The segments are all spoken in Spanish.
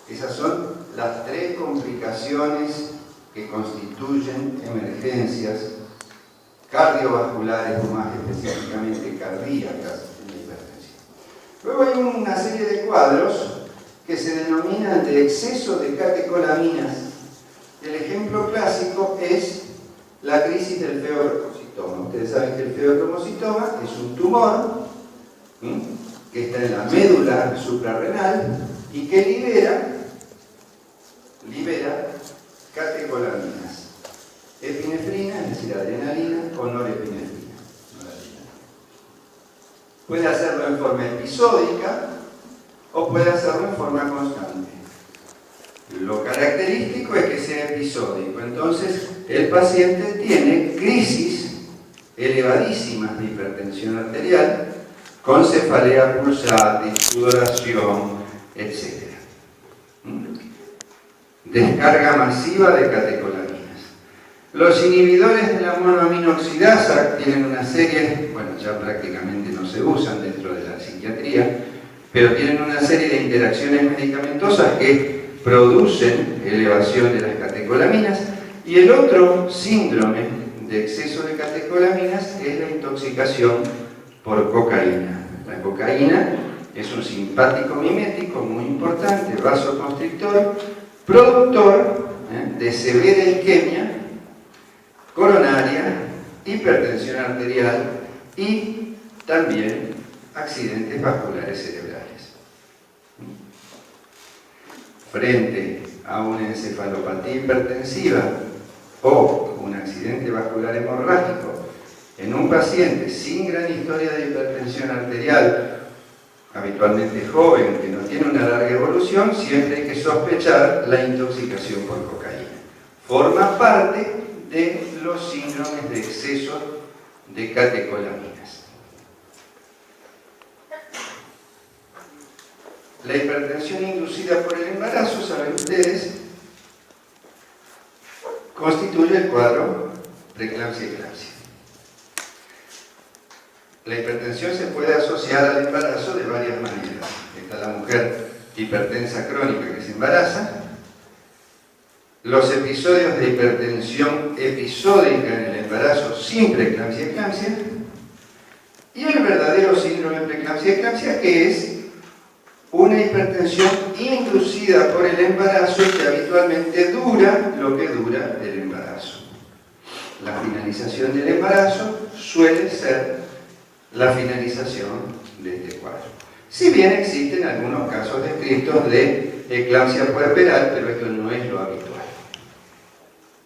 Esas son las tres complicaciones que constituyen emergencias cardiovasculares, o más específicamente cardíacas, en la hipertensión. Luego hay una serie de cuadros que se denominan de exceso de catecolaminas. El ejemplo clásico es la crisis del feocromocitoma. Ustedes saben que el feocromocitoma es un tumor que está en la médula suprarrenal y que libera catecolaminas. Epinefrina, es decir, adrenalina, o norepinefrina. Puede hacerlo en forma episódica o puede hacerlo en forma constante. Lo característico es que sea episódico. Entonces, el paciente tiene crisis elevadísimas de hipertensión arterial, con cefalea pulsante, sudoración, etc. Descarga masiva de catecolaminas. Los inhibidores de la monoaminoxidasa tienen una serie, bueno, ya prácticamente no se usan dentro de la psiquiatría, pero tienen una serie de interacciones medicamentosas que producen elevación de las catecolaminas. Y el otro síndrome de exceso de catecolaminas es la intoxicación por cocaína. La cocaína es un simpático mimético muy importante, vasoconstrictor, productor de severa isquemia coronaria, hipertensión arterial y también accidentes vasculares cerebrales. Frente a una encefalopatía hipertensiva o un accidente vascular hemorrágico en un paciente sin gran historia de hipertensión arterial, habitualmente joven, que no tiene una larga evolución, siempre hay que sospechar la intoxicación por cocaína. Forma parte de los síndromes de exceso de catecolaminas. La hipertensión inducida por el embarazo, saben ustedes, constituye el cuadro preeclampsia-eclampsia. La hipertensión se puede asociar al embarazo de varias maneras. Está la mujer hipertensa crónica que se embaraza, los episodios de hipertensión episódica en el embarazo sin preeclampsia-eclampsia y el verdadero síndrome preeclampsia-eclampsia, que es una hipertensión inducida por el embarazo que habitualmente dura lo que dura el embarazo. La finalización del embarazo suele ser la finalización de este cuadro. Si bien existen algunos casos descritos de eclampsia puerperal, pero esto no es lo habitual.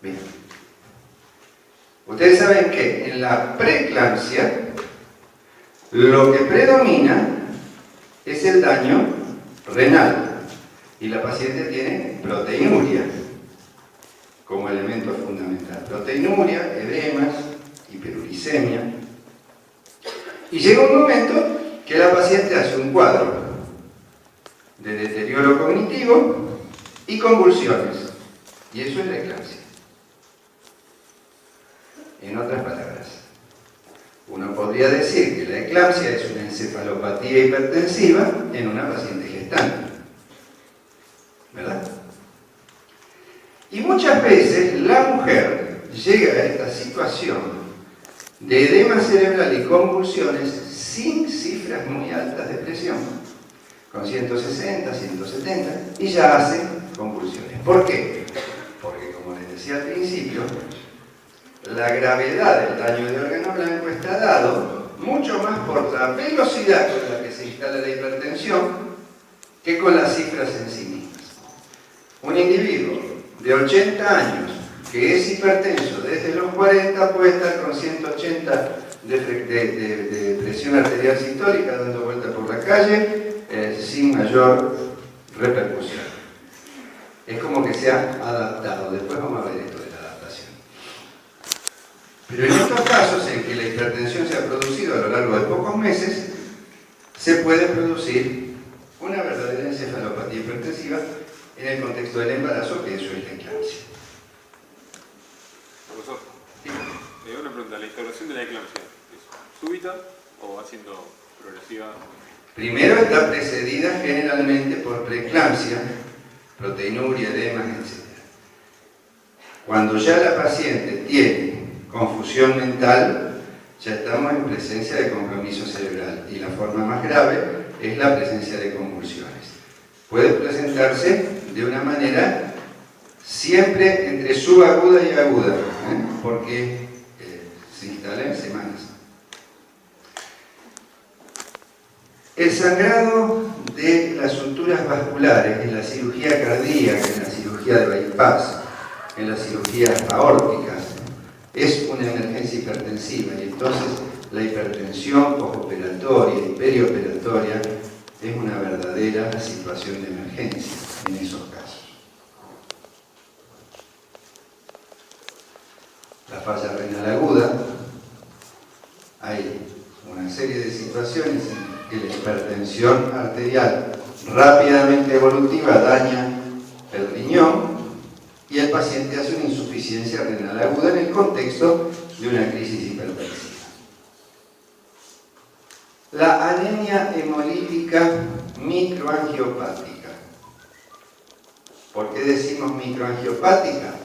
Bien. Ustedes saben que en la preeclampsia lo que predomina es el daño renal y la paciente tiene proteinuria como elemento fundamental. Proteinuria, edemas, hiperuricemia. Y llega un momento que la paciente hace un cuadro de deterioro cognitivo y convulsiones. Y eso es la eclampsia. En otras palabras, uno podría decir que la eclampsia es una encefalopatía hipertensiva en una paciente gestante, ¿verdad? Y muchas veces la mujer llega a esta situación de edema cerebral y convulsiones sin cifras muy altas de presión, con 160, 170, y ya hace convulsiones. ¿Por qué? Porque, como les decía al principio, la gravedad del daño de órgano blanco está dado mucho más por la velocidad con la que se instala la hipertensión que con las cifras en sí mismas. Un individuo de 80 años que es hipertenso desde los 40 puede estar con 180 de presión arterial sistólica dando vuelta por la calle sin mayor repercusión. Es como que se ha adaptado. Después vamos a ver esto de la adaptación. Pero en estos casos en que la hipertensión se ha producido a lo largo de pocos meses, se puede producir una verdadera encefalopatía hipertensiva en el contexto del embarazo, que eso es la eclampsia. Profesor, una pregunta, ¿la instauración de la eclampsia es súbita o va siendo progresiva? Primero está precedida generalmente por preeclampsia, proteinuria, edemas, etc. Cuando ya la paciente tiene confusión mental, ya estamos en presencia de compromiso cerebral y la forma más grave es la presencia de convulsiones. Puede presentarse de una manera siempre entre subaguda y aguda, porque se instala en semanas. El sangrado de las suturas vasculares en la cirugía cardíaca, en la cirugía de bypass, en la cirugía aórtica, es una emergencia hipertensiva y entonces la hipertensión postoperatoria y perioperatoria es una verdadera situación de emergencia en esos casos. La falla renal aguda, hay una serie de situaciones en que la hipertensión arterial rápidamente evolutiva daña el riñón y el paciente hace una insuficiencia renal aguda en el contexto de una crisis hipertensiva. La anemia hemolítica microangiopática. ¿Por qué decimos microangiopática?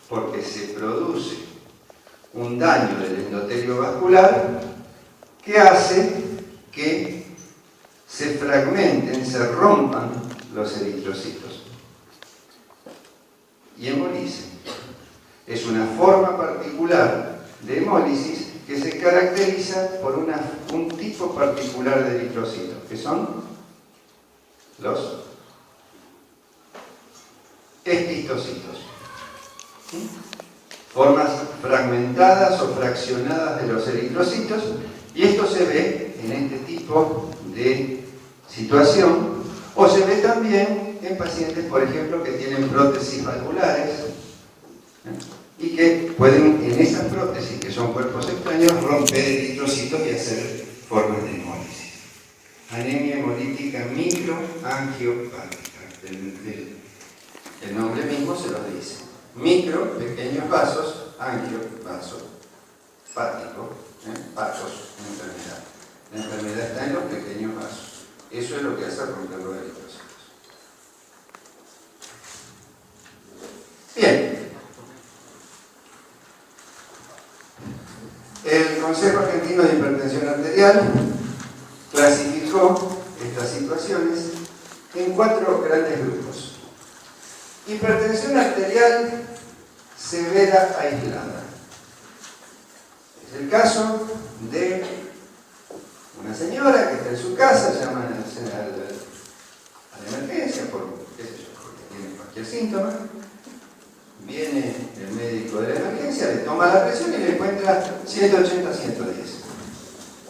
Porque se produce un daño del endotelio vascular que hace que se fragmenten, se rompan los eritrocitos y hemolicen. Es una forma particular de hemólisis que se caracteriza por un tipo particular de eritrocitos, que son los esquistocitos. Formas fragmentadas o fraccionadas de los eritrocitos, y esto se ve en este tipo de situación, o se ve también en pacientes, por ejemplo, que tienen prótesis valvulares y que pueden, en esas prótesis, que son cuerpos extraños, romper eritrocitos y hacer formas de hemólisis. Anemia hemolítica microangiopática. El nombre mismo se lo dice. Micro, pequeños vasos, angio, vaso, pático, patos, enfermedad. La enfermedad está en los pequeños vasos. Eso es lo que hace romper los eritrocitos. Bien. El Consejo Argentino de Hipertensión Arterial clasificó estas situaciones en 4 grandes grupos. Hipertensión arterial severa aislada. Es el caso de una señora que está en su casa, llaman a la emergencia por, qué sé yo, porque tiene cualquier síntoma. Viene el médico de la emergencia, le toma la presión y le encuentra 180-110.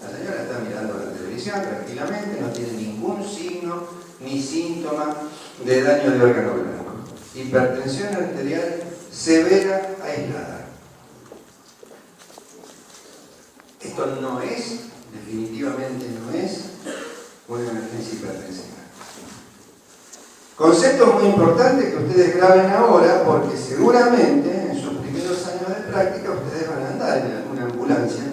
La señora está mirando la televisión tranquilamente, no tiene ningún signo ni síntoma de daño de órgano blanco. Hipertensión arterial severa aislada. Esto no es, definitivamente no es, una emergencia hipertensiva. Conceptos muy importantes que ustedes graben ahora, porque seguramente en sus primeros años de práctica ustedes van a andar en alguna ambulancia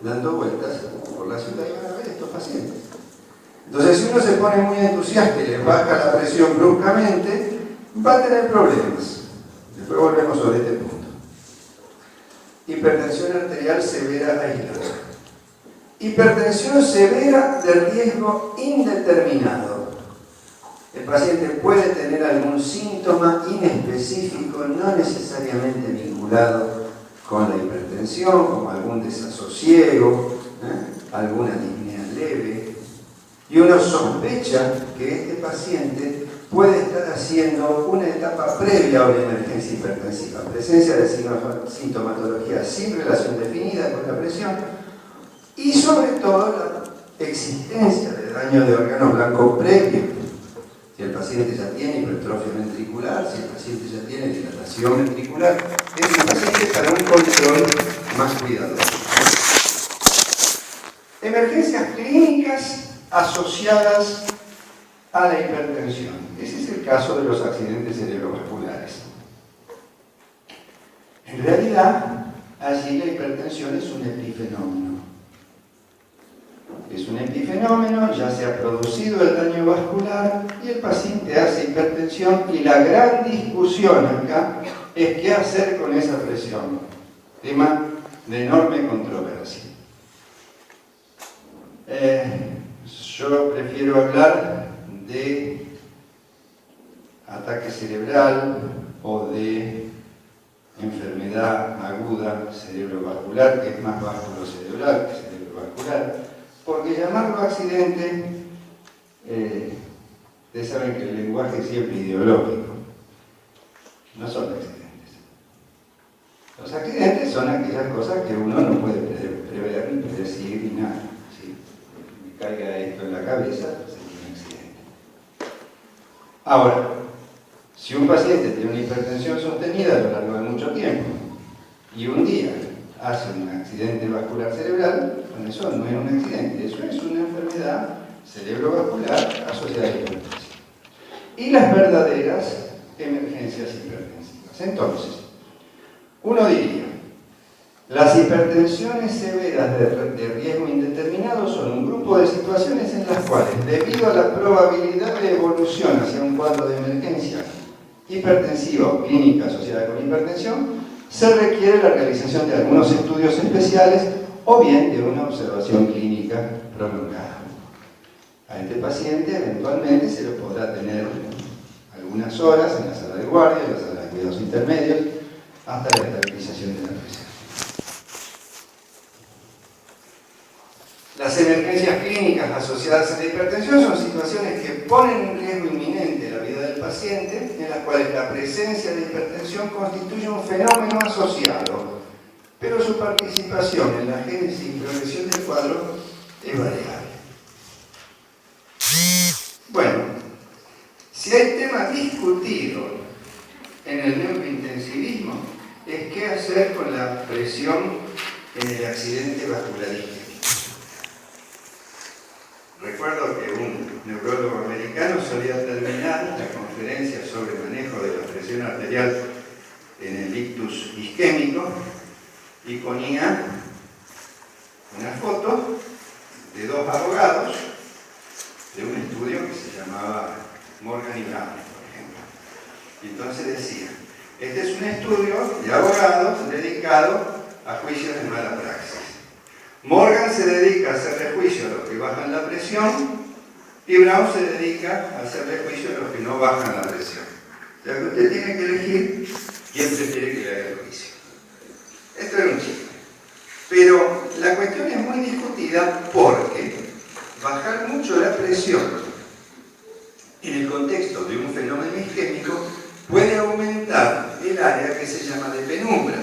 dando vueltas por la ciudad y van a ver estos pacientes. Entonces, si uno se pone muy entusiasta y les baja la presión bruscamente, va a tener problemas. Después volvemos sobre este punto. Hipertensión arterial severa aislada. Hipertensión severa de riesgo indeterminado. El paciente puede tener algún síntoma inespecífico, no necesariamente vinculado con la hipertensión, como algún desasosiego, alguna disnea leve, y uno sospecha que este paciente puede estar haciendo una etapa previa a una emergencia hipertensiva, presencia de sintomatología sin relación definida con la presión y sobre todo la existencia de daño de órgano blanco previo. Si el paciente ya tiene hipertrofia ventricular, si el paciente ya tiene dilatación ventricular, es un paciente para un control más cuidadoso. Emergencias clínicas asociadas a la hipertensión. Ese es el caso de los accidentes cerebrovasculares. En realidad, allí la hipertensión es un epifenómeno. es un epifenómeno, ya se ha producido el daño vascular y el paciente hace hipertensión, y la gran discusión acá es qué hacer con esa presión. Tema de enorme controversia. Yo prefiero hablar de ataque cerebral o de enfermedad aguda cerebrovascular, que es más vasculocerebral que cerebrovascular, porque llamarlo accidente, ustedes saben que el lenguaje es siempre ideológico, no son accidentes. Los accidentes son aquellas cosas que uno no puede prever ni predecir ni nada. ¿Sí? Me caiga esto en la cabeza, sería un accidente. Ahora, si un paciente tiene una hipertensión sostenida a lo largo de mucho tiempo y un día hace un accidente vascular cerebral, bueno, eso no es un accidente, eso es una enfermedad cerebrovascular asociada a hipertensión. Y las verdaderas emergencias hipertensivas. Entonces, uno diría, las hipertensiones severas de riesgo indeterminado son un grupo de situaciones en las cuales, debido a la probabilidad de evolución hacia un cuadro de emergencia hipertensiva o clínica asociada con hipertensión, se requiere la realización de algunos estudios especiales o bien de una observación clínica prolongada. A este paciente eventualmente se lo podrá tener algunas horas en la sala de guardia, en la sala de cuidados intermedios, hasta la estabilización de la presión. Las emergencias clínicas asociadas a la hipertensión son situaciones que ponen en riesgo inminente la vida del paciente, en las cuales la presencia de hipertensión constituye un fenómeno asociado, pero su participación en la génesis y progresión del cuadro es variable. Bueno, si hay tema discutido en el neurointensivismo, es qué hacer con la presión en el accidente vascularístico. Recuerdo que un neurólogo americano solía terminar la conferencia sobre manejo de la presión arterial en el ictus isquémico y ponía una foto de dos abogados de un estudio que se llamaba Morgan y Brown, por ejemplo. Y entonces decía, este es un estudio de abogados dedicado a juicios de mala praxis. Morgan se dedica a hacerle juicio a los que bajan la presión y Brown se dedica a hacerle juicio a los que no bajan la presión. O sea que usted tiene que elegir quién prefiere que le haga el juicio. Esto es un chiste. Pero la cuestión es muy discutida porque bajar mucho la presión en el contexto de un fenómeno isquémico puede aumentar el área que se llama de penumbra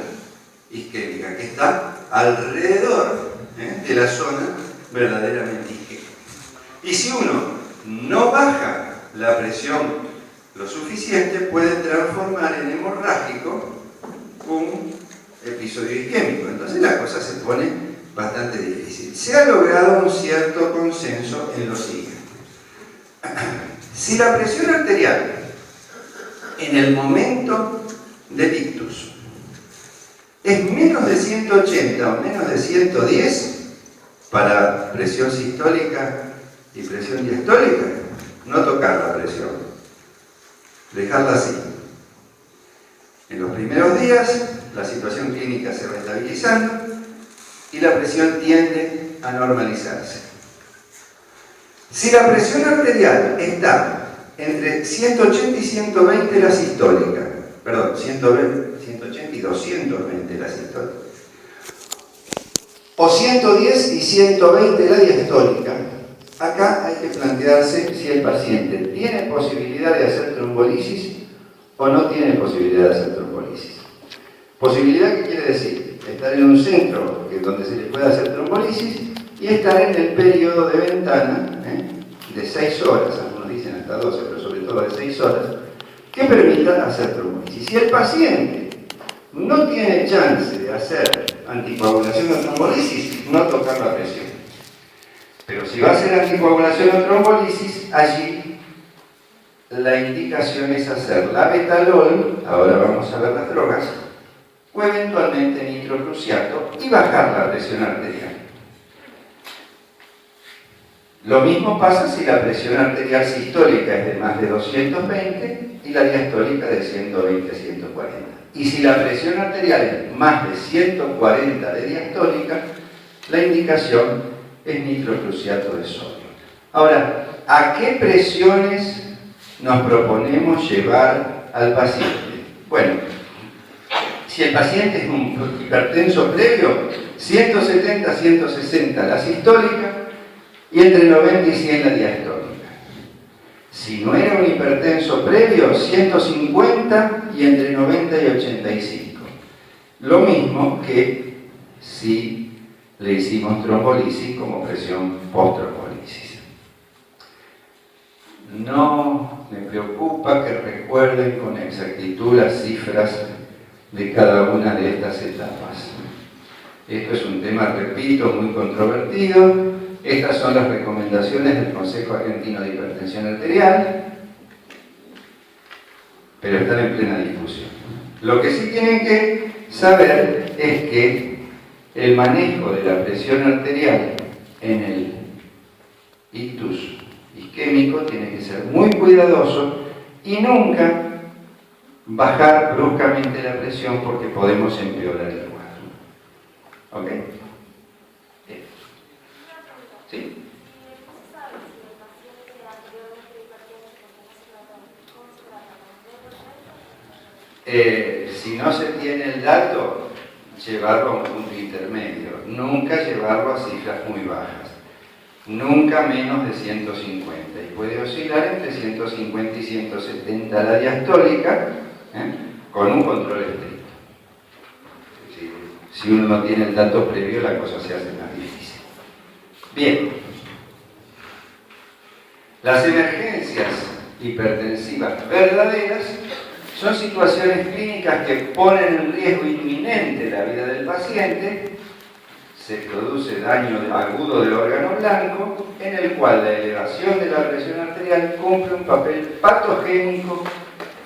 isquémica, que está alrededor de la zona verdaderamente isquémica. Y si uno no baja la presión lo suficiente, puede transformar en hemorrágico un episodio isquémico. Entonces la cosa se pone bastante difícil. Se ha logrado un cierto consenso en lo siguiente. Si la presión arterial en el momento del ictus es menos de 180 o menos de 110 para presión sistólica y presión diastólica, no tocar la presión, dejarla así. En los primeros días la situación clínica se va estabilizando y la presión tiende a normalizarse. Si la presión arterial está entre 180 y 120 la sistólica, perdón, 180 y 220 la sistólica, o 110 y 120 la diastólica, acá hay que plantearse si el paciente tiene posibilidad de hacer trombolisis o no tiene posibilidad de hacer trombolisis. Posibilidad, ¿qué quiere decir? Estar en un centro donde se le pueda hacer trombolisis y estar en el periodo de ventana de 6 horas, algunos dicen hasta 12, pero sobre todo de 6 horas, que permita hacer trombolisis. Si el paciente no tiene chance de hacer anticoagulación o trombolisis, no tocar la presión. Pero si va a hacer anticoagulación o trombolisis, allí la indicación es hacer labetalol, ahora vamos a ver las drogas, o eventualmente nitrocruciato y bajar la presión arterial. Lo mismo pasa si la presión arterial sistólica es de más de 220 y la diastólica de 120 a 140. Y si la presión arterial es más de 140 de diastólica, la indicación es nitrocruciato de sodio. Ahora, ¿a qué presiones nos proponemos llevar al paciente? Bueno, si el paciente es un hipertenso previo, 170 a 160 la sistólica y entre 90 y 100 la diastólica. Si no era un hipertenso previo, 150 y entre 90 y 85. Lo mismo que si le hicimos trombolisis como presión post-trombolisis. No me preocupa que recuerden con exactitud las cifras de cada una de estas etapas. Esto es un tema, repito, muy controvertido. Estas son las recomendaciones del Consejo Argentino de Hipertensión Arterial, pero están en plena discusión. Lo que sí tienen que saber es que el manejo de la presión arterial en el ictus isquémico tiene que ser muy cuidadoso y nunca bajar bruscamente la presión porque podemos empeorar el cuadro. ¿Ok? ¿Sí? Si no se tiene el dato, llevarlo a un punto intermedio. Nunca llevarlo a cifras muy bajas. Nunca menos de 150. Y puede oscilar entre 150 y 170 la diastólica, con un control estricto. Si uno no tiene el dato previo, la cosa se hace más difícil. Bien. Las emergencias hipertensivas verdaderas son situaciones clínicas que ponen en riesgo inminente la vida del paciente. Se produce daño agudo del órgano blanco, en el cual la elevación de la presión arterial cumple un papel patogénico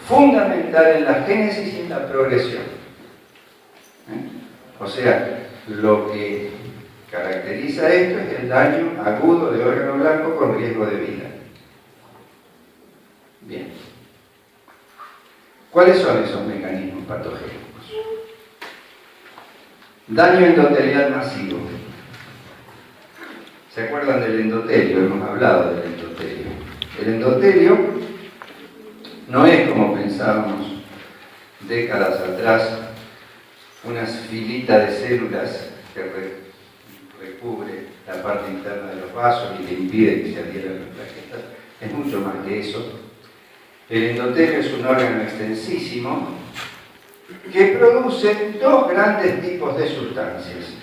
fundamental en la génesis y en la progresión. O sea, lo que caracteriza esto es el daño agudo de órgano blanco con riesgo de vida. Bien. ¿Cuáles son esos mecanismos patogénicos? Daño endotelial masivo. ¿Se acuerdan del endotelio? Hemos hablado del endotelio. El endotelio no es como pensábamos décadas atrás, unas filitas de células que recubre la parte interna de los vasos y le impide que se adhieran las plaquetas. Es mucho más que eso. El endotelio es un órgano extensísimo que produce dos grandes tipos de sustancias.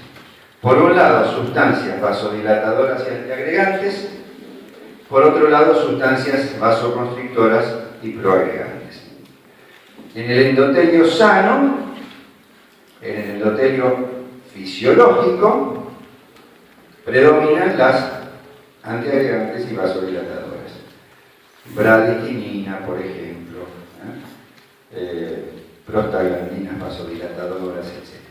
Por un lado, sustancias vasodilatadoras y antiagregantes. Por otro lado, sustancias vasoconstrictoras y proagregantes. En el endotelio sano, en el endotelio fisiológico, predominan las antiagregantes y vasodilatadoras. Bradichinina, por ejemplo, prostaglandinas vasodilatadoras, etc.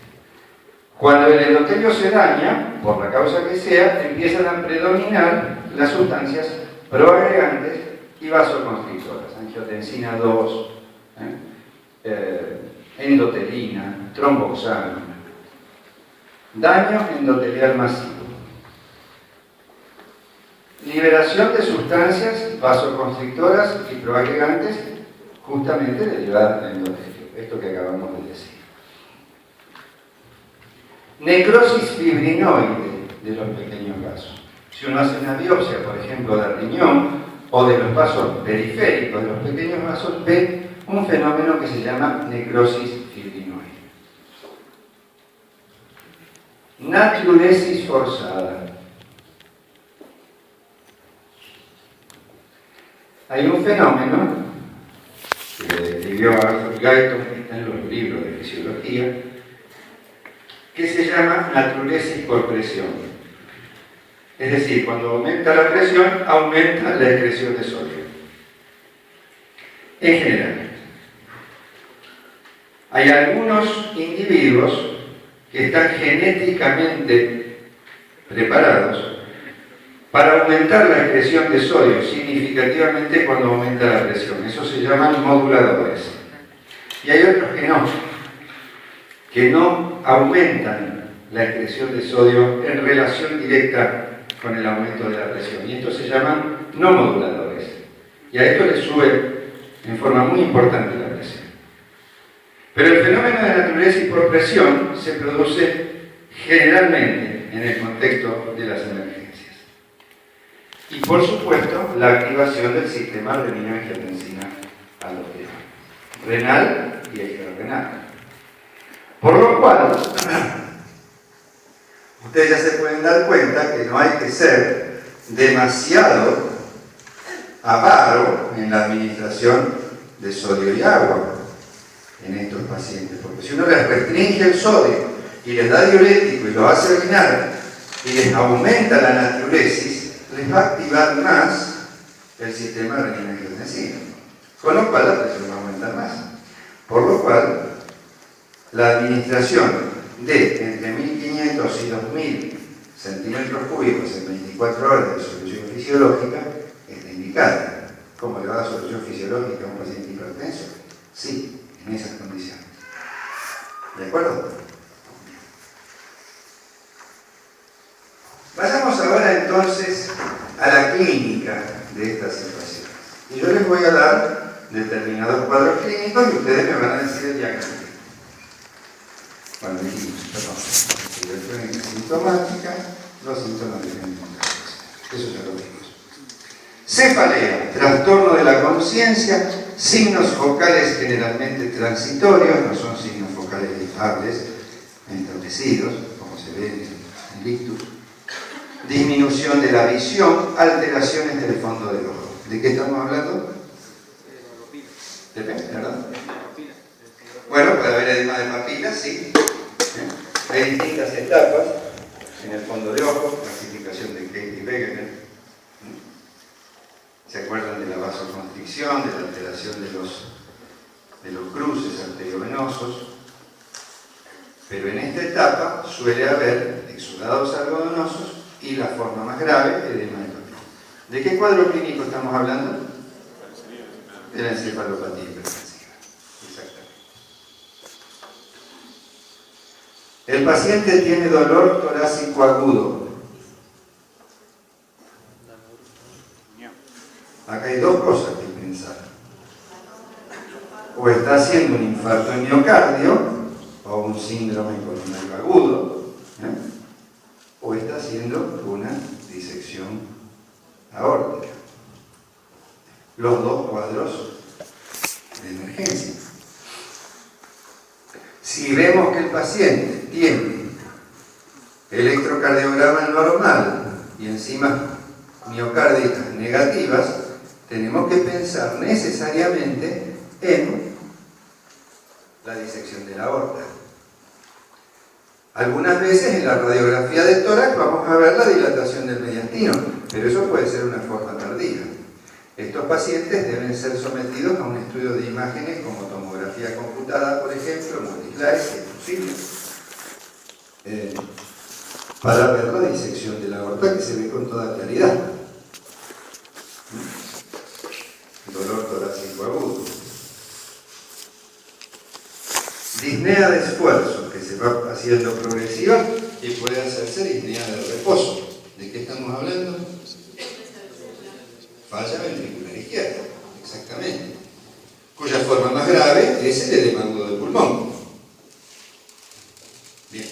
Cuando el endotelio se daña, por la causa que sea, empiezan a predominar las sustancias proagregantes y vasoconstrictoras, angiotensina 2, endotelina, tromboxano. Daño endotelial masivo. Liberación de sustancias vasoconstrictoras y proagregantes justamente derivadas del endotelio, esto que acabamos de decir. Necrosis fibrinoide de los pequeños vasos. Si uno hace una biopsia, por ejemplo, de riñón o de los vasos periféricos de los pequeños vasos, ve un fenómeno que se llama necrosis fibrinoide. Natriuresis forzada. Hay un fenómeno que describió Arthur Guyton, que está en los libros de fisiología, que se llama natriuresis por presión. Es decir, cuando aumenta la presión, aumenta la excreción de sodio. En general, hay algunos individuos que están genéticamente preparados para aumentar la excreción de sodio significativamente cuando aumenta la presión. Eso se llaman moduladores. Y hay otros que no aumentan la excreción de sodio en relación directa con el aumento de la presión. Y estos se llaman no moduladores. Y a esto le sube en forma muy importante la presión. Pero el fenómeno de natriuresis por presión se produce generalmente en el contexto de las emergencias. Y por supuesto, la activación del sistema renina-angiotensina-aldosterona, renal y extrarrenal. Por lo cual, ustedes ya se pueden dar cuenta que no hay que ser demasiado avaro en la administración de sodio y agua en estos pacientes, porque si uno les restringe el sodio y les da diurético y lo hace orinar y les aumenta la natriuresis, les va a activar más el sistema renina-angiotensina, con lo cual la presión va a aumentar más. Por lo cual, la administración de entre 1500 y 2000 centímetros cúbicos en 24 horas de solución fisiológica está indicada. ¿Cómo le va a dar solución fisiológica a un paciente hipertenso? Sí, en esas condiciones. ¿De acuerdo? Vayamos ahora entonces a la clínica de esta situación. Y yo les voy a dar determinados cuadros clínicos y ustedes me van a decir el diagnóstico. Bueno, dijimos, perdón, la sintomática, los síntomas de la eso ya lo vimos. Cefalea, trastorno de la conciencia, signos focales generalmente transitorios, no son signos focales estables, establecidos, como se ve en el ictus. Disminución de la visión, alteraciones del fondo del ojo. ¿De qué estamos hablando? Depende, ¿verdad? Bueno, puede haber edema de papilas, sí. Hay distintas etapas en el fondo de ojo, clasificación de Katie Wegener. ¿Se acuerdan de la vasoconstricción, de la alteración de los cruces arteriovenosos? Pero en esta etapa suele haber exudados algodonosos y la forma más grave, edema de papila. ¿De qué cuadro clínico estamos hablando? De la encefalopatía hipertensiva. Exactamente. El paciente tiene dolor torácico agudo. Acá hay dos cosas que pensar. O está haciendo un infarto en miocardio, o un síndrome coronario agudo, o está haciendo una disección aórtica. Los dos cuadros de emergencia. Si vemos que el paciente tiene electrocardiograma normal y encima miocárditas negativas, tenemos que pensar necesariamente en la disección de la aorta. Algunas veces en la radiografía de tórax vamos a ver la dilatación del mediastino, pero eso puede ser una forma tardía. Estos pacientes deben ser sometidos a un estudio de imágenes como tomografía computada, por ejemplo, multiclares, si es posible, para ver la disección de la aorta que se ve con toda claridad. Dolor torácico agudo. Disnea de esfuerzo, que se va haciendo progresiva y puede hacerse disnea de reposo. ¿De qué estamos hablando? Falla ventricular izquierda, exactamente. Cuya forma más grave es el edema agudo del pulmón. Bien.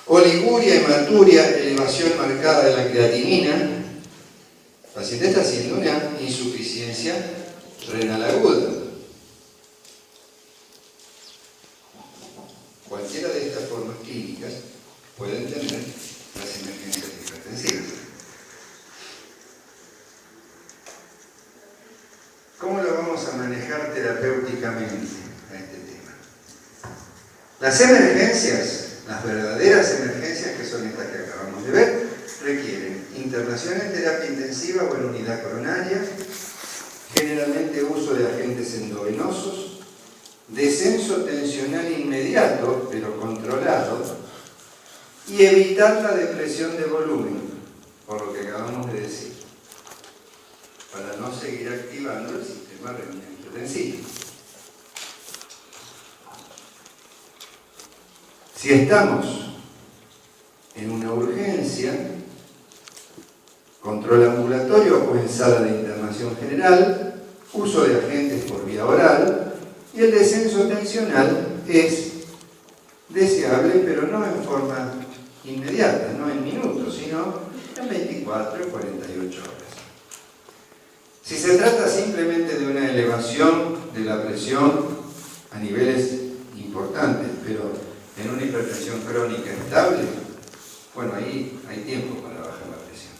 Oliguria, hematuria, elevación marcada de la creatinina. El paciente está haciendo una insuficiencia renal aguda. Cualquiera de estas formas clínicas pueden tener las emergencias hipertensivas. ¿Cómo lo vamos a manejar terapéuticamente a este tema? Las emergencias, las verdaderas emergencias, que son estas que acabamos de ver, requieren internación en terapia intensiva o en unidad coronaria, generalmente uso de agentes endovenosos, descenso tensional inmediato, pero controlado, y evitar la depresión de volumen, por lo que acabamos de decir, para no seguir activando el sistema renina-angiotensina. Si estamos en una urgencia, control ambulatorio o en sala de internación general, uso de agentes por vía oral, y el descenso tensional es deseable, pero no en forma inmediata, no en minutos, sino en 24 y 48 horas. Si se trata simplemente de una elevación de la presión a niveles importantes, pero en una hipertensión crónica estable, bueno, ahí hay tiempo para bajar la presión.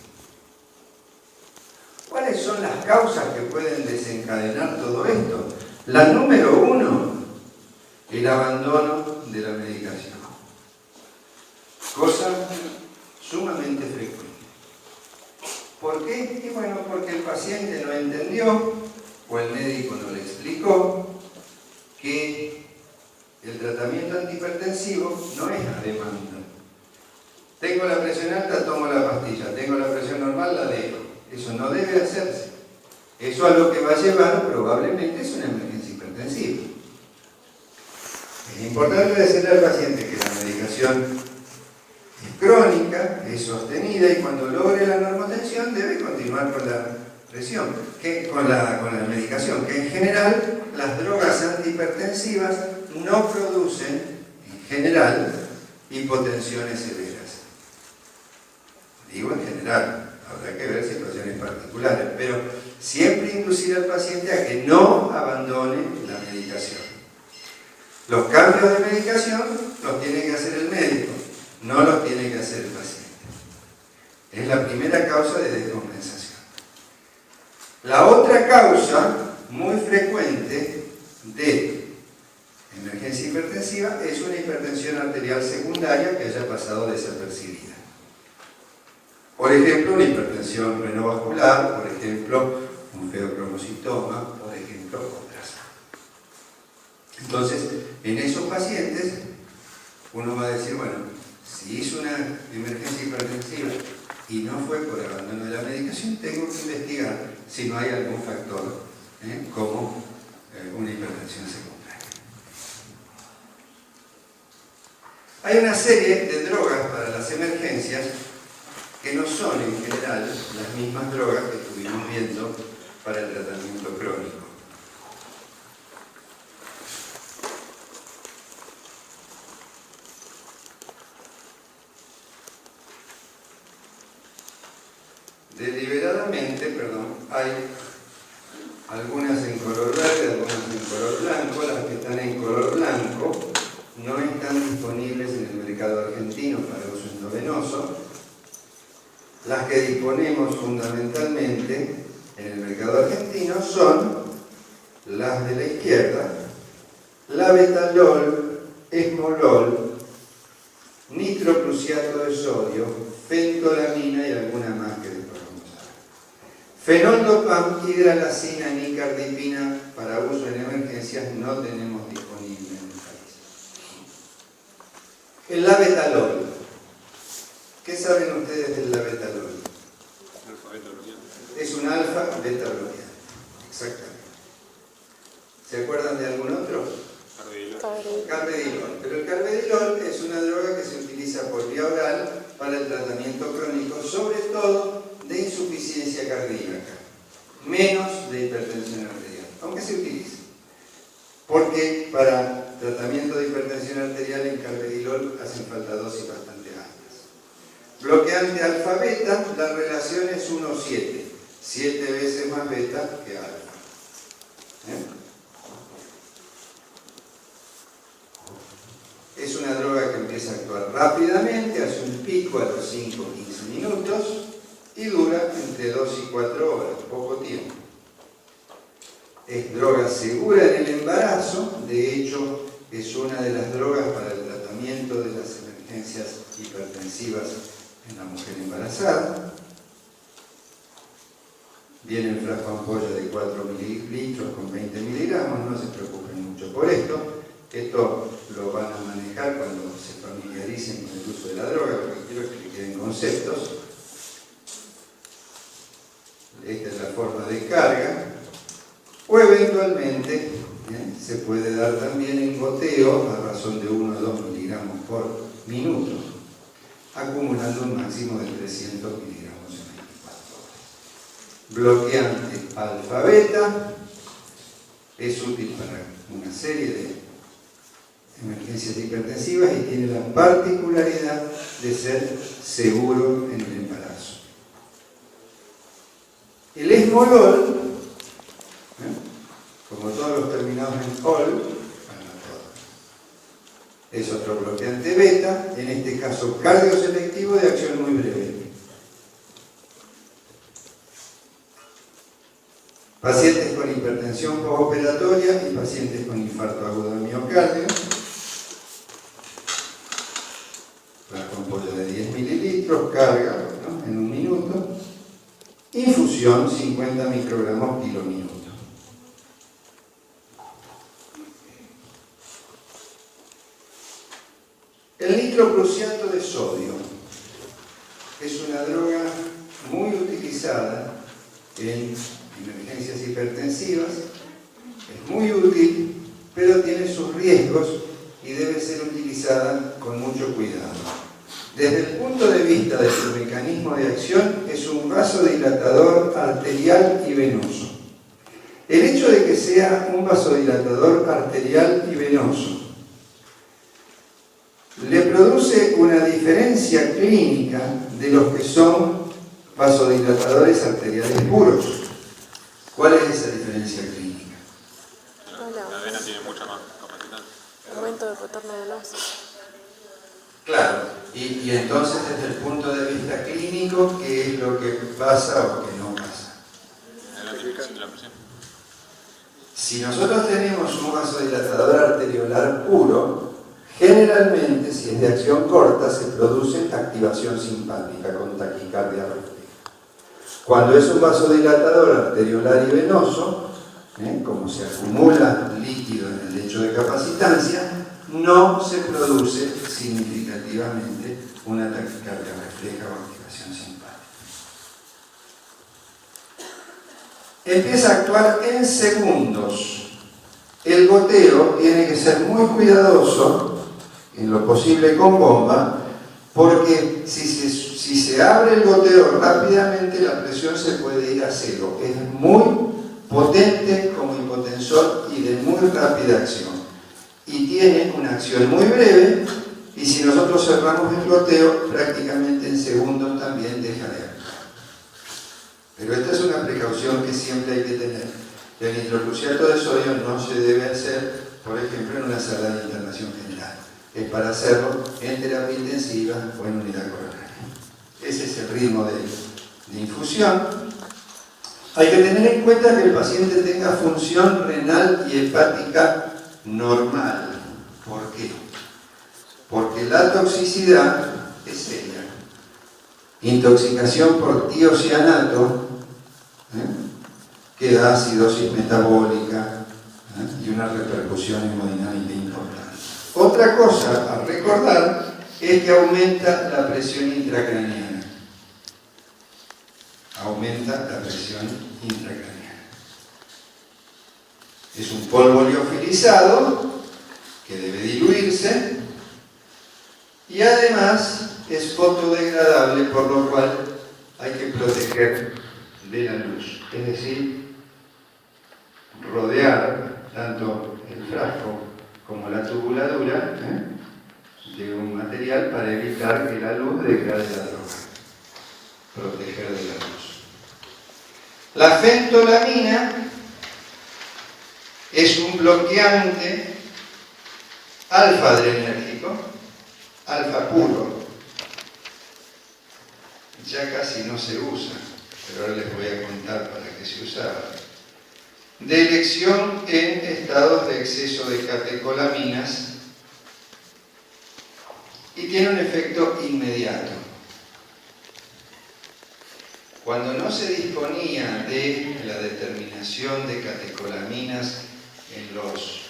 ¿Cuáles son las causas que pueden desencadenar todo esto? La número 1, el abandono de la medicación. Cosa sumamente frecuente. ¿Por qué? Y bueno, porque el paciente no entendió o el médico no le explicó que el tratamiento antihipertensivo no es a demanda. Tengo la presión alta, tomo la pastilla. Tengo la presión normal, la dejo. Eso no debe hacerse. Eso a lo que va a llevar probablemente es una emergencia hipertensiva. Es importante decirle al paciente que la medicación es crónica, es sostenida y cuando logre la normotensión debe continuar con la presión, con la medicación, que en general las drogas antihipertensivas no producen, en general, hipotensiones severas. Digo en general, habrá que ver situaciones particulares, pero siempre inducir al paciente a que no abandone la medicación. Los cambios de medicación los tiene que hacer el médico, no los tiene que hacer el paciente. Es la primera causa de descompensación. La otra causa muy frecuente de emergencia hipertensiva es una hipertensión arterial secundaria que haya pasado desapercibida. Por ejemplo, una hipertensión renovascular, por ejemplo, un feocromocitoma, por ejemplo, otras. Entonces, en esos pacientes, uno va a decir, bueno, si hizo una emergencia hipertensiva y no fue por abandono de la medicación, tengo que investigar si no hay algún factor como una hipertensión secundaria. Hay una serie de drogas para las emergencias que no son en general las mismas drogas que estuvimos viendo para el tratamiento crónico. Deliberadamente, hay algunas en color verde, algunas en color blanco. Las que están en color blanco no están disponibles en el mercado argentino para uso endovenoso. Las que disponemos fundamentalmente en el mercado argentino son las de la izquierda: labetalol, esmolol, nitroprusiato de sodio, fentolamina y alguna más que después vamos a ver. Fenoldopam, hidralacina, nicardipina para uso en emergencias no tenemos disponible en el país. El labetalol. ¿Qué saben ustedes del labetalol? Es un alfa-beta-bloqueante. Exactamente. ¿Se acuerdan de algún otro? Carvedilol. Pero el carvedilol es una droga que se utiliza por vía oral para el tratamiento crónico, sobre todo de insuficiencia cardíaca, menos de hipertensión arterial, aunque se utilice. Porque para tratamiento de hipertensión arterial en carvedilol hacen falta dosis bastante altas. Bloqueante alfa-beta, la relación es 1:7, 7 veces más beta que alfa. Es una droga que empieza a actuar rápidamente, hace un pico a los 5 o 15 minutos y dura entre 2 y 4 horas, poco tiempo. Es droga segura en el embarazo, de hecho es una de las drogas para el tratamiento de las emergencias hipertensivas en la mujer embarazada. Viene en frasco ampolla de 4 mililitros con 20 miligramos, no se preocupen mucho por esto. Esto lo van a manejar cuando se familiaricen con el uso de la droga, conceptos. Esta es la forma de carga. O eventualmente se puede dar también el goteo a razón de 1 a 2 miligramos por minuto, acumulando un máximo de 300 miligramos en 24 horas. Bloqueante alfa-beta es útil para una serie de emergencias hipertensivas y tiene la particularidad de ser seguro en el embarazo. El esmolol, como todos los terminados en ol, es otro bloqueante beta, en este caso cardioselectivo de acción muy breve. Pacientes con hipertensión postoperatoria y pacientes con infarto agudo de miocardio. Plasma ampollo de 10 mililitros, carga en un minuto. Infusión 50 microgramos kilo minuto. El nitrocruciato de sodio es una droga muy utilizada en emergencias hipertensivas, es muy útil, pero tiene sus riesgos y debe ser utilizada con mucho cuidado. Desde el punto de vista de su mecanismo de acción, es un vasodilatador arterial y venoso. El hecho de que sea un vasodilatador arterial y venoso le produce una diferencia clínica de los que son vasodilatadores arteriales puros. ¿Cuál es esa diferencia clínica? La vena tiene mucha más capacidad. Aumento de retorno venoso. Claro, y entonces desde el punto de vista clínico, ¿qué es lo que pasa o que no pasa? La disminución de la presión. Si nosotros tenemos un vasodilatador arteriolar puro, generalmente, si es de acción corta, se produce activación simpática con taquicardia refleja. Cuando es un vasodilatador arteriolar y venoso, como se acumula líquido en el lecho de capacitancia, no se produce significativamente una taquicardia refleja o activación simpática. Empieza a actuar en segundos. El goteo tiene que ser muy cuidadoso, en lo posible con bomba, porque si se abre el goteo rápidamente, la presión se puede ir a cero. Es muy potente como hipotensor y de muy rápida acción. Y tiene una acción muy breve, y si nosotros cerramos el goteo, prácticamente en segundos también deja de actuar. Pero esta es una precaución que siempre hay que tener. El nitrocruciato de sodio no se debe hacer, por ejemplo, en una sala de internación general. Es para hacerlo en terapia intensiva o en unidad coronaria. Ese es el ritmo de infusión. Hay que tener en cuenta que el paciente tenga función renal y hepática normal. ¿Por qué? Porque la toxicidad es seria. Intoxicación por tiocianato, que da acidosis metabólica y una repercusión hemodinámica importante. Otra cosa a recordar es que aumenta la presión intracraneana. Aumenta la presión intracraneana. Es un polvo liofilizado que debe diluirse y además es fotodegradable, por lo cual hay que proteger de la luz. Es decir, rodear tanto el frasco como la tubuladura de un material para evitar que la luz degrade la droga. Proteger de la luz. La fentolamina es un bloqueante alfa-adrenérgico, alfa puro. Ya casi no se usa, pero ahora les voy a contar para qué se usaba. De elección en estados de exceso de catecolaminas y tiene un efecto inmediato. Cuando no se disponía de la determinación de catecolaminas en los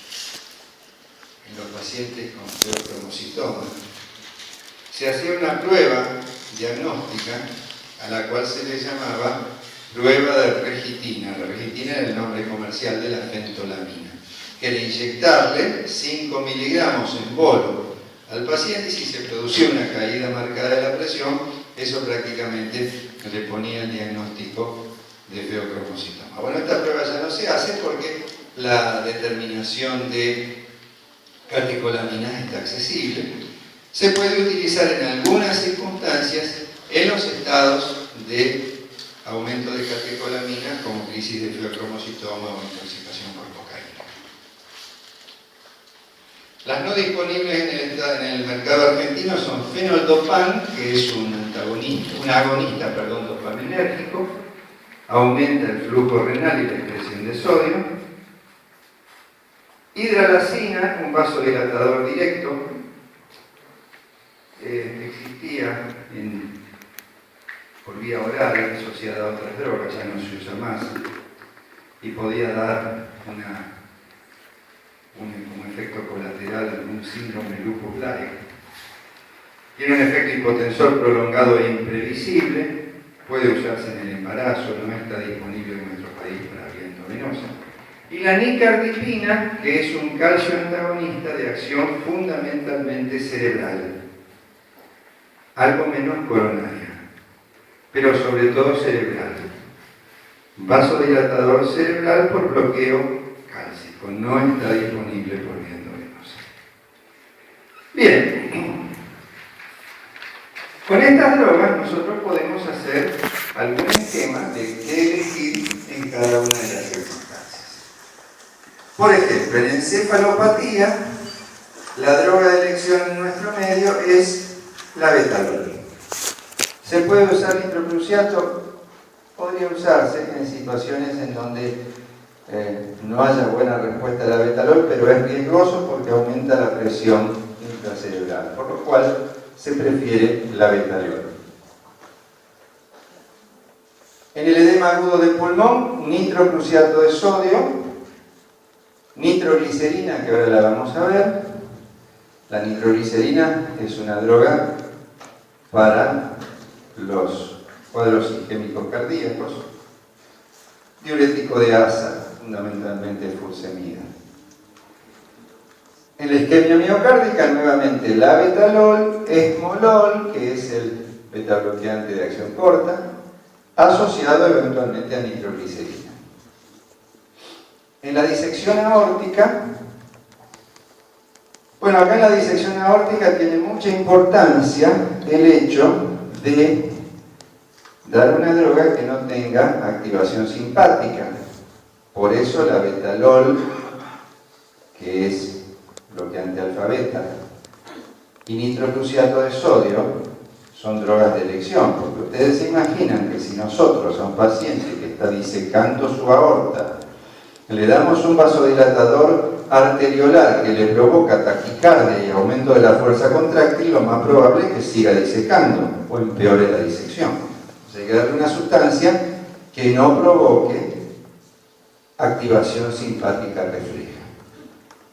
pacientes con feostromocitoma, se hacía una prueba diagnóstica a la cual se le llamaba prueba de regitina. La regitina era el nombre comercial de la fentolamina, que era inyectarle 5 miligramos en bolo al paciente, y si se producía una caída marcada de la presión, eso prácticamente le ponía el diagnóstico de feocromocitoma. Bueno, esta prueba ya no se hace porque la determinación de catecolaminas está accesible. Se puede utilizar en algunas circunstancias en los estados de aumento de catecolaminas, como crisis de feocromocitoma o intoxicación por cocaína. Las no disponibles en el mercado argentino son fenoldopan, que es un agonista dopaminérgico, aumenta el flujo renal y la excreción de sodio. Hidralazina, un vasodilatador directo, existía por vía oral, asociada a otras drogas, ya no se usa más, y podía dar como efecto colateral un síndrome lupus-like. Tiene un efecto hipotensor prolongado e imprevisible, puede usarse en el embarazo, no está disponible en nuestro país para vía endovenosa. Y la nicardipina, que es un calcio antagonista de acción fundamentalmente cerebral, algo menos coronaria, pero sobre todo cerebral. Vasodilatador cerebral por bloqueo cálcico, no está disponible por vía endovenosa. Bien, con estas drogas nosotros podemos hacer algún esquema de qué elegir en cada una de las circunstancias. Por ejemplo, en encefalopatía, la droga de elección en nuestro medio es la betalol. ¿Se puede usar nitroprusiato? Podría usarse en situaciones en donde no haya buena respuesta a la betalol, pero es riesgoso porque aumenta la presión intracerebral, por lo cual se prefiere la betalol. En el edema agudo del pulmón, nitroprusiato de sodio, nitroglicerina, que ahora la vamos a ver. La nitroglicerina es una droga para los cuadros isquémicos cardíacos, diurético de asa, fundamentalmente furosemida. En la isquemia miocárdica, nuevamente la betalol, esmolol, que es el betabloqueante de acción corta, asociado eventualmente a nitroglicerina. En la disección aórtica, bueno, acá en la disección aórtica tiene mucha importancia el hecho de dar una droga que no tenga activación simpática. Por eso la betalol, que es bloqueante alfa-beta, y nitroprusiato de sodio son drogas de elección, porque ustedes se imaginan que si nosotros a un paciente que está disecando su aorta le damos un vasodilatador arteriolar que le provoca taquicardia y aumento de la fuerza contráctil, lo más probable es que siga disecando o empeore la disección. O sea, hay que darle una sustancia que no provoque activación simpática refleja.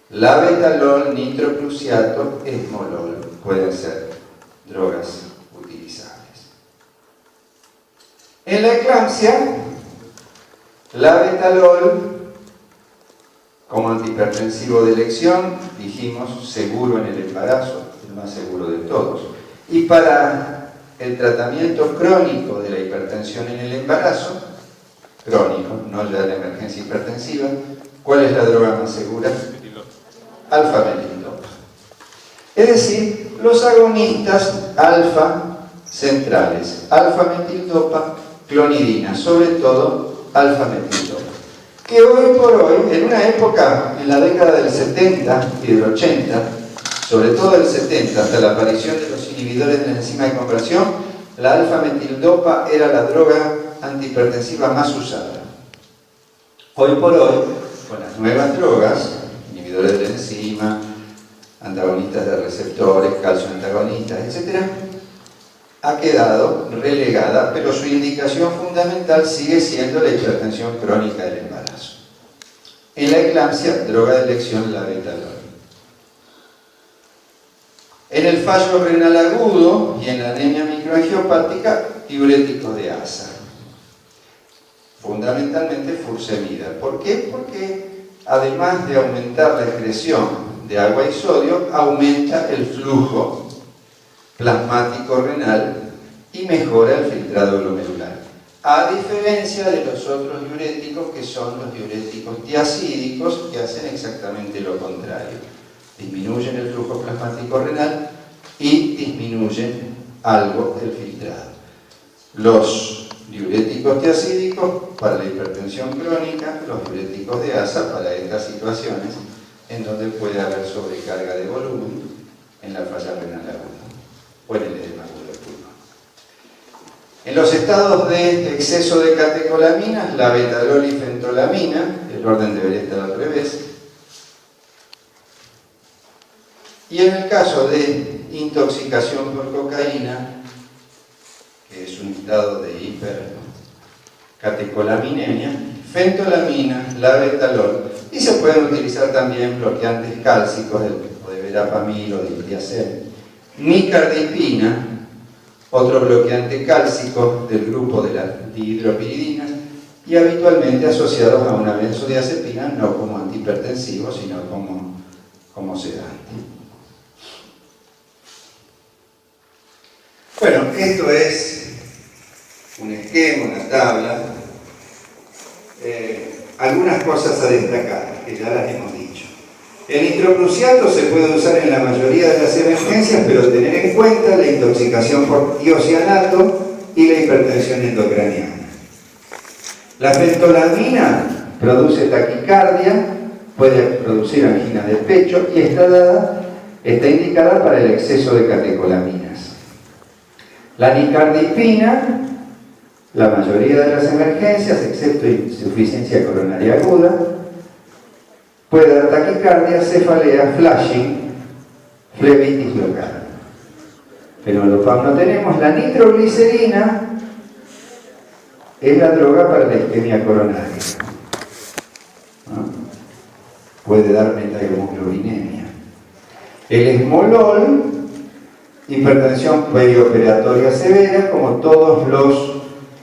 La betalol, nitroprusiato, esmolol pueden ser drogas utilizables. En la eclampsia, la betalol como antihipertensivo de elección, dijimos, seguro en el embarazo, el más seguro de todos. Y para el tratamiento crónico de la hipertensión en el embarazo, crónico, no ya la emergencia hipertensiva, ¿cuál es la droga más segura? Alfa-metildopa. Es decir, los agonistas alfa centrales, alfa-metildopa, clonidina, sobre todo alfa-metildopa. Que hoy por hoy, en una época, en la década del 70 y del 80, sobre todo del 70, hasta la aparición de los inhibidores de la enzima de conversión, la alfa-metildopa era la droga antihipertensiva más usada. Hoy por hoy, con las nuevas drogas, inhibidores de la enzima, antagonistas de receptores, calcio antagonistas, etc., ha quedado relegada, pero su indicación fundamental sigue siendo la hipertensión crónica del embarazo. En la eclampsia, droga de elección, la betalol. En el fallo renal agudo y en la anemia microangiopática, diuréticos de asa. Fundamentalmente furosemida. ¿Por qué? Porque además de aumentar la excreción de agua y sodio, aumenta el flujo plasmático renal y mejora el filtrado glomerular. A diferencia de los otros diuréticos, que son los diuréticos tiazídicos, que hacen exactamente lo contrario. Disminuyen el flujo plasmático renal y disminuyen algo el filtrado. Los diuréticos tiazídicos para la hipertensión crónica, los diuréticos de asa para estas situaciones en donde puede haber sobrecarga de volumen en la falla renal aguda o en el edema agudo del pulmón. En los estados de exceso de catecolaminas, la betalol y fentolamina, el orden debería estar al revés, y en el caso de intoxicación por cocaína, que es un estado de hipercatecolaminemia, fentolamina, la betalol, y se pueden utilizar también bloqueantes cálcicos de verapamil o de diltiazem, nicardipina, otro bloqueante cálcico del grupo de las dihidropiridinas, y habitualmente asociados a una benzodiazepina, no como antihipertensivo, sino como sedante. Bueno, esto es un esquema, una tabla. Algunas cosas a destacar, que ya las hemos dicho. El nitroprusiato se puede usar en la mayoría de las emergencias, pero tener en cuenta la intoxicación por tiocianato y la hipertensión endocraniana. La fentolamina produce taquicardia, puede producir angina de pecho y está indicada para el exceso de catecolaminas. La nicardipina, la mayoría de las emergencias, excepto insuficiencia coronaria aguda, puede dar taquicardia, cefalea, flashing, flebitis local. Fenolopam no tenemos. La nitroglicerina es la droga para la isquemia coronaria, ¿no? Puede dar metahemoglobinemia. El esmolol, hipertensión perioperatoria severa, como todos los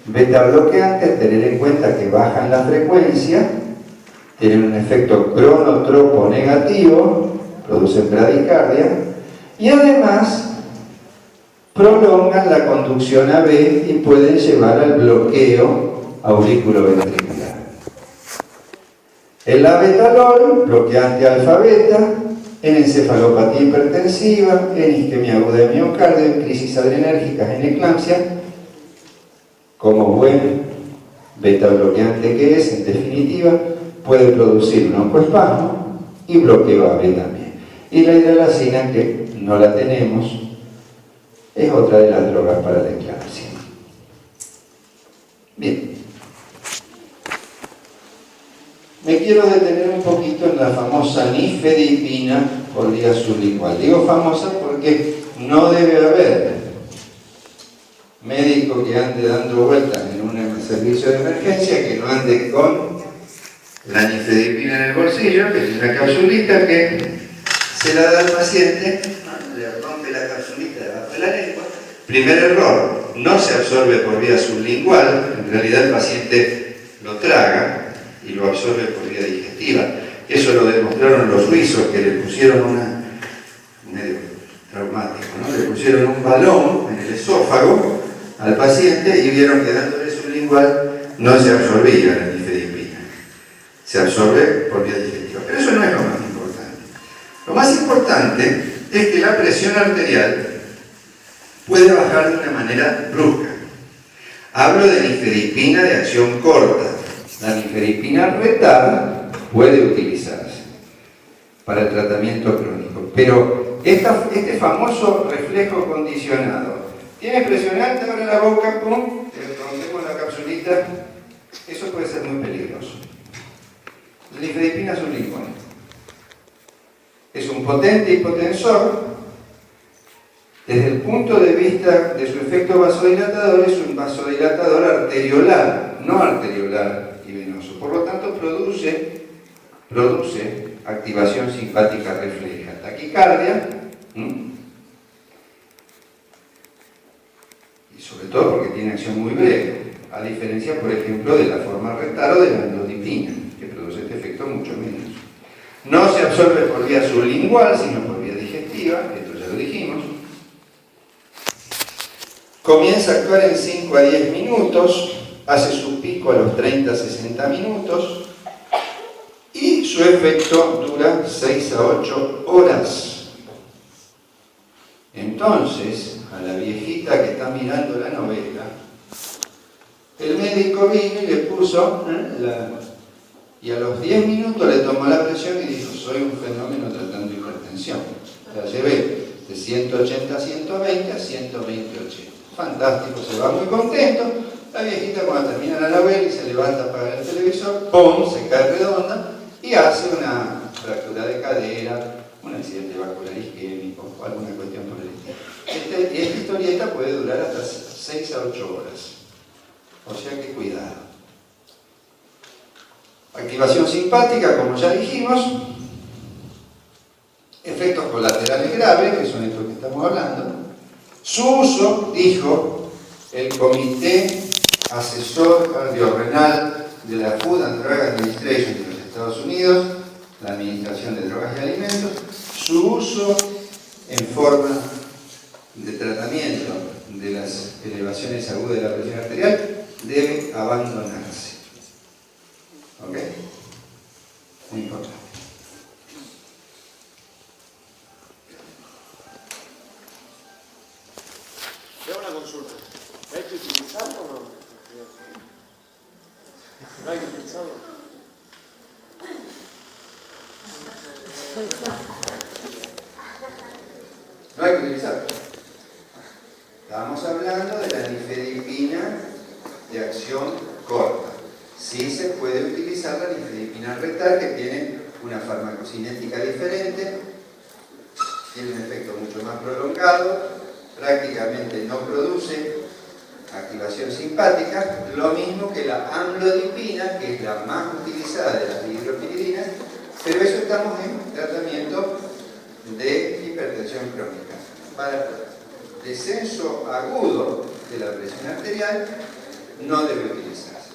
beta-bloqueantes, tener en cuenta que bajan la frecuencia, tienen un efecto cronotropo negativo, producen bradicardia, y además prolongan la conducción AB y pueden llevar al bloqueo auriculoventricular. El labetalol, bloqueante alfa-beta, en encefalopatía hipertensiva, en isquemia aguda de miocardio, en crisis adrenérgicas, en eclampsia, como buen beta bloqueante que es, en definitiva, puede producir un oncoespasmo y bloqueo AB también. Y la hidralazina, que no la tenemos, es otra de las drogas para la eclampsia. Bien. Me quiero detener un poquito en la famosa nifedipina por vía sublingual. Digo famosa porque no debe haber médico que ande dando vueltas en un servicio de emergencia que no ande con la nifedipina en el bolsillo, que es una capsulita que se la da al paciente, le rompe la capsulita debajo de la lengua. Primer error, no se absorbe por vía sublingual, en realidad el paciente lo traga y lo absorbe por vía digestiva. Eso lo demostraron los suizos, que le pusieron medio traumático, ¿no? Le pusieron un balón en el esófago al paciente y vieron que dándole sublingual no se absorbía la nifedipina. Se absorbe por vía digestiva. Pero eso no es lo más importante. Lo más importante es que la presión arterial puede bajar de una manera brusca. Hablo de nifedipina de acción corta. La nifedipina retal puede utilizarse para el tratamiento crónico, pero este famoso reflejo condicionado, tiene presión alta, abre la boca, pum, te rompemos la capsulita, eso puede ser muy peligroso. La nifedipina sublingual es un potente hipotensor. Desde el punto de vista de su efecto vasodilatador, es un vasodilatador arteriolar, no arteriolar y venoso. Por lo tanto, produce activación simpática refleja, taquicardia, sobre todo porque tiene acción muy breve, a diferencia, por ejemplo, de la forma rectal o de la amlodipina, que produce este efecto mucho menos. No se absorbe por vía sublingual, sino por vía digestiva, esto ya lo dijimos. Comienza a actuar en 5 a 10 minutos, hace su pico a los 30 a 60 minutos y su efecto dura 6 a 8 horas. Entonces, a la viejita que está mirando la novela, el médico vino y le puso y a los 10 minutos le tomó la presión y dijo: soy un fenómeno tratando hipertensión. La llevé de 180 a 120 a 120 a 80. Fantástico, se va muy contento. La viejita, cuando termina la novela y se levanta a apagar el televisor, ¡pum!, se cae redonda y hace una fractura de cadera, un accidente vascular isquémico o alguna cuestión por el estilo. Esta historieta puede durar hasta 6 a 8 horas. O sea que cuidado. Activación simpática, como ya dijimos. Efectos colaterales graves, que son estos que estamos hablando. Su uso, dijo el Comité Asesor Cardiorrenal de la Food and Drug Administration de los Estados Unidos, la Administración de Drogas y Alimentos, su uso en forma de tratamiento de las elevaciones agudas de la presión arterial debe abandonarse. ¿Ok? Muy importante. Yo hago una consulta. ¿Hay que utilizarlo o no? ¿No hay que utilizarlo? No hay que utilizarlo. Estamos hablando de la nifedipina de acción corta. Sí se puede utilizar la nifedipina rectal, que tiene una farmacocinética diferente, tiene un efecto mucho más prolongado, prácticamente no produce activación simpática, lo mismo que la amlodipina, que es la más utilizada de las hidropiridinas, pero eso estamos en tratamiento de hipertensión crónica. Para descenso agudo de la presión arterial no debe utilizarse.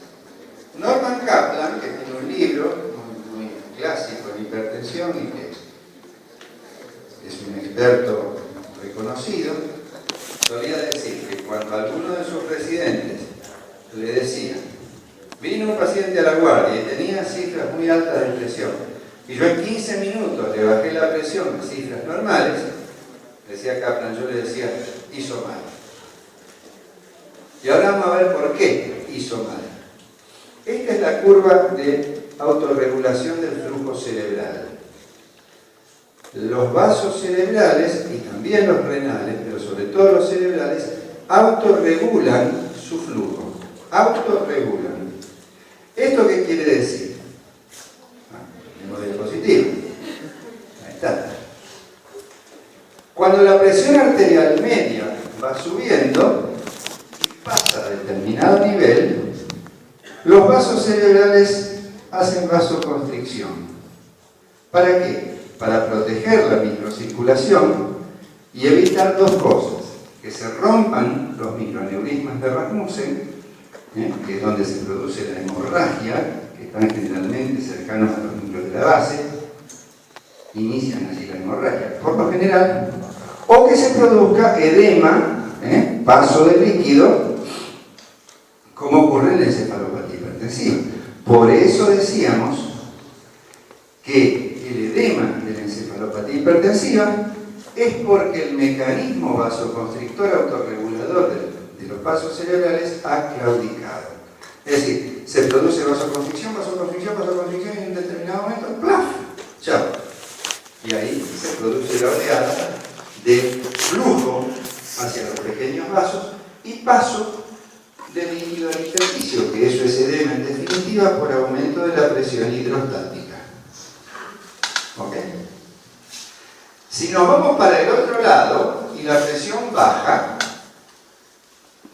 Norman Kaplan, que tiene un libro muy clásico en hipertensión y que es un experto reconocido, solía decir que cuando alguno de sus residentes le decía: vino un paciente a la guardia y tenía cifras muy altas de presión, y yo en 15 minutos le bajé la presión a cifras normales, decía Kaplan, yo le decía: hizo mal. Y ahora vamos a ver por qué hizo mal. Esta es la curva de autorregulación del flujo cerebral. Los vasos cerebrales y también los renales, pero sobre todo los cerebrales, autorregulan su flujo. Autorregulan. ¿Esto qué quiere decir? Tenemos diapositiva. Ahí está. Cuando la presión arterial media va subiendo y pasa a determinado nivel, los vasos cerebrales hacen vasoconstricción. ¿Para qué? Para proteger la microcirculación y evitar dos cosas: que se rompan los microaneurismas de Rasmussen, que es donde se produce la hemorragia, que están generalmente cercanos a los núcleos de la base, inician así la hemorragia por lo general, o que se produzca edema, paso de líquido, como ocurre en la encefalopatía hipertensiva. Por eso decíamos que el edema de la encefalopatía hipertensiva es porque el mecanismo vasoconstrictor autorregulador de los vasos cerebrales ha claudicado. Es decir, se produce vasoconstricción, vasoconstricción, vasoconstricción, y en un determinado momento, ¡plaf!, chao. Y ahí se produce la oleada de flujo hacia los pequeños vasos y paso del líquido al intersticio, que eso es edema en definitiva por aumento de la presión hidrostática. ¿Ok? Si nos vamos para el otro lado y la presión baja,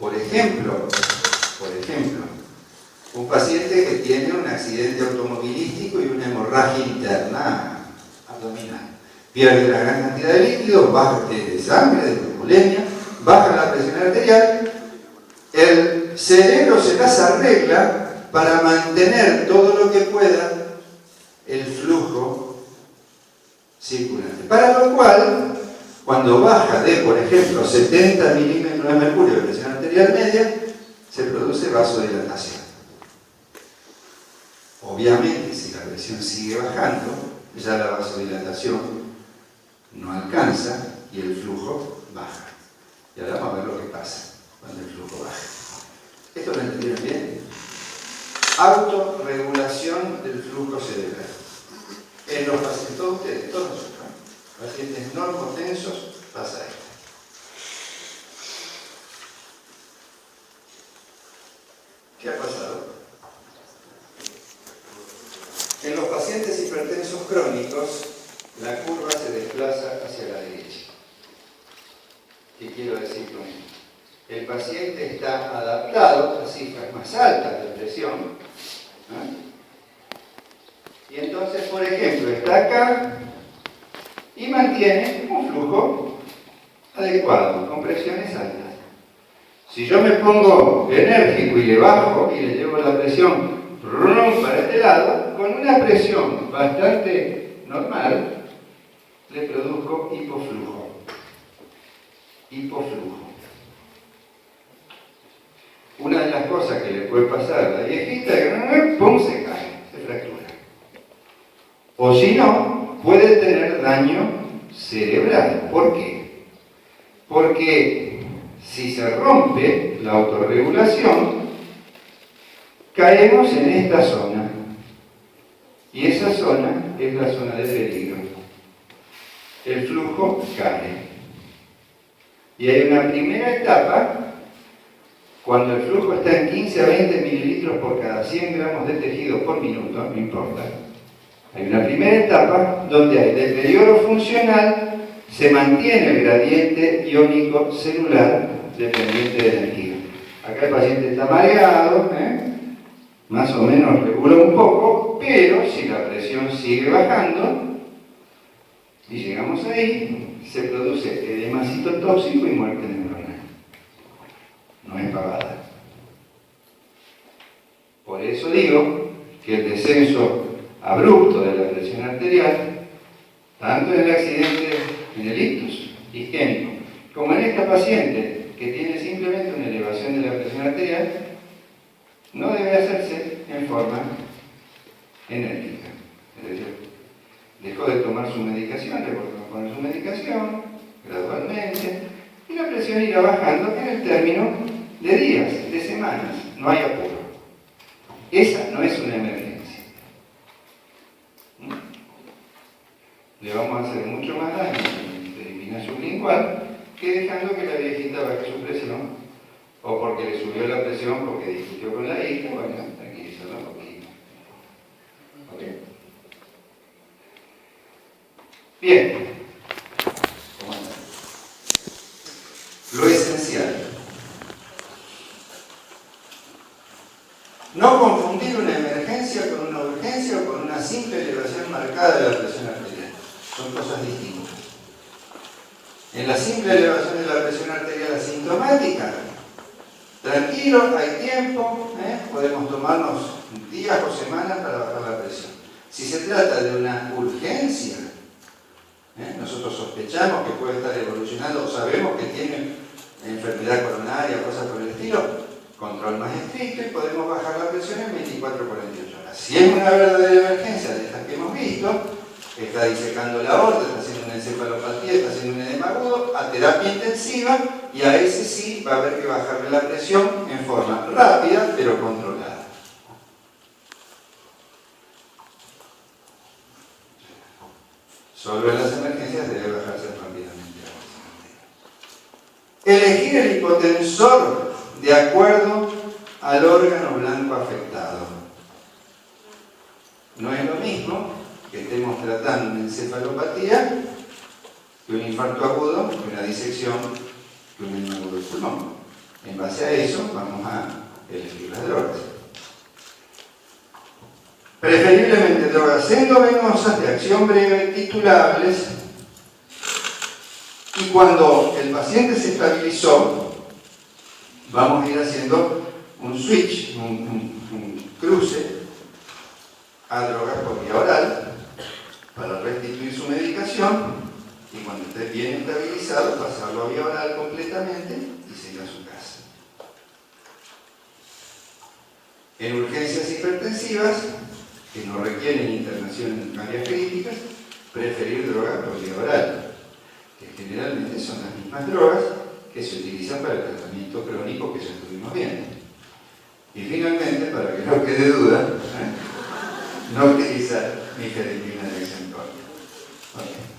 por ejemplo, un paciente que tiene un accidente automovilístico y una hemorragia interna abdominal, pierde una gran cantidad de líquido, baja de sangre, de turbulencia, baja la presión arterial, el cerebro se las arregla para mantener todo lo que pueda el flujo circulante. Para lo cual, cuando baja de, por ejemplo, 70 milímetros de mercurio de presión arterial media, se produce vasodilatación. Obviamente, si la presión sigue bajando, ya la vasodilatación no alcanza y el flujo baja. Y ahora vamos a ver lo que pasa cuando el flujo baja. ¿Esto lo entendieron bien? Autorregulación del flujo cerebral. En los pacientes, todos ustedes, todos nosotros, pacientes normotensos, pasa esto. ¿Qué ha pasado? En los pacientes hipertensos crónicos, la curva se desplaza hacia la derecha. ¿Qué quiero decir con esto? El paciente está adaptado a cifras más altas de presión, ¿no? Y entonces, por ejemplo, está acá y mantiene un flujo adecuado, con presiones altas. Si yo me pongo enérgico y le bajo y le llevo la presión para este lado, con una presión bastante normal, le produzco hipoflujo. Hipoflujo. Una de las cosas que le puede pasar a la viejita es que ¡pum! Se cae, se fractura. O si no, puede tener daño cerebral. ¿Por qué? Porque si se rompe la autorregulación, caemos en esta zona. Y esa zona es la zona de peligro. El flujo cae. Y hay una primera etapa, cuando el flujo está en 15 a 20 mililitros por cada 100 gramos de tejido por minuto, no importa. Hay una primera etapa donde hay deterioro funcional, se mantiene el gradiente iónico celular dependiente de energía. Acá el paciente está mareado, más o menos regula un poco, pero si la presión sigue bajando y llegamos ahí, se produce edema citotóxico y muerte neuronal. No es pavada. Por eso digo que el descenso abrupto de la presión arterial, tanto en el accidente, en el ictus isquémico, como en esta paciente que tiene simplemente una elevación de la presión arterial, no debe hacerse en forma enérgica. Es decir, dejó de tomar su medicación, le volvió a poner su medicación gradualmente, y la presión irá bajando en el término de días, de semanas. No hay apuro. Esa no es una emergencia. Le vamos a hacer mucho más daño de elimina sublingual que dejando que la viejita baje su presión, o porque le subió la presión porque discutió con la hija. Bueno, tranquilizarla un poquito. ¿Ok? Bien. ¿Cómo anda? Lo esencial. No confundir una emergencia con una urgencia o con una simple elevación marcada de la presión arterial. Son cosas distintas. En la simple elevación de la presión arterial asintomática, tranquilo, hay tiempo, podemos tomarnos días o semanas para bajar la presión. Si se trata de una urgencia, nosotros sospechamos que puede estar evolucionando, o sabemos que tiene enfermedad coronaria, cosas por el estilo, control más estricto y podemos bajar la presión en 24 o 48 horas. Si es una verdadera emergencia de estas que hemos visto, está disecando la aorta, está haciendo una encefalopatía, está haciendo un edema agudo, a terapia intensiva, y a ese sí va a haber que bajarle la presión en forma rápida pero controlada. Solo en las emergencias debe bajarse rápidamente la presión. Elegir el hipotensor de acuerdo al órgano blanco afectado. No es lo mismo que estemos tratando una encefalopatía que un infarto agudo, que una disección, que un edema agudo del pulmón. En base a eso vamos a elegir las drogas. Preferiblemente drogas endovenosas de acción breve, titulables, y cuando el paciente se estabilizó, vamos a ir haciendo un switch, un cruce a drogas por vía oral para restituir su medicación y cuando esté bien estabilizado pasarlo a vía oral completamente y se irá a su casa. En urgencias hipertensivas, que no requieren internación en áreas críticas, preferir drogas por vía oral, que generalmente son las mismas drogas que se utilizan para el tratamiento crónico que ya estuvimos viendo. Y finalmente, para que no quede duda, no utilizar nifedipina de Exentor. Okay.